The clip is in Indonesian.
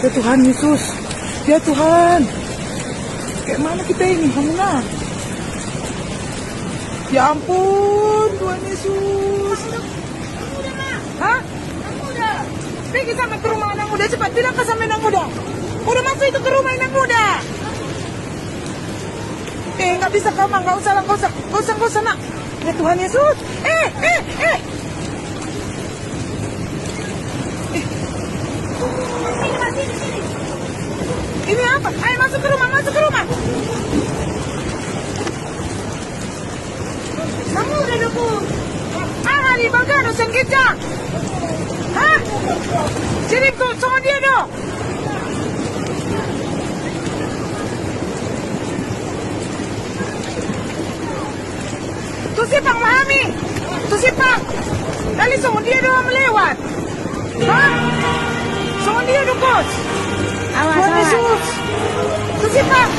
Ya Tuhan Yesus. Ya Tuhan. Kayak mana kita ini? Hamuna. Ya ampun, Tuhan Yesus. Hah? Pergi sampai ke rumah anak muda cepat. Bilang ke sampai anak muda. Udah masuk itu ke rumah anak muda. Nggak bisa kau mah, nggak usah lah, nggak usah nak. Ya Tuhan Yesus. Ini apa? Ayo masuk ke rumah, masuk ke rumah. Kamu udah dukung. Hari bagano sengkita. Hah? Jadi kau sama dia dong. Tusipang Mahami. Tusipang. Dali sama dia doang melewat. Hah? Sama dia dong, Kos. Tuhan Yesus. Tusipang.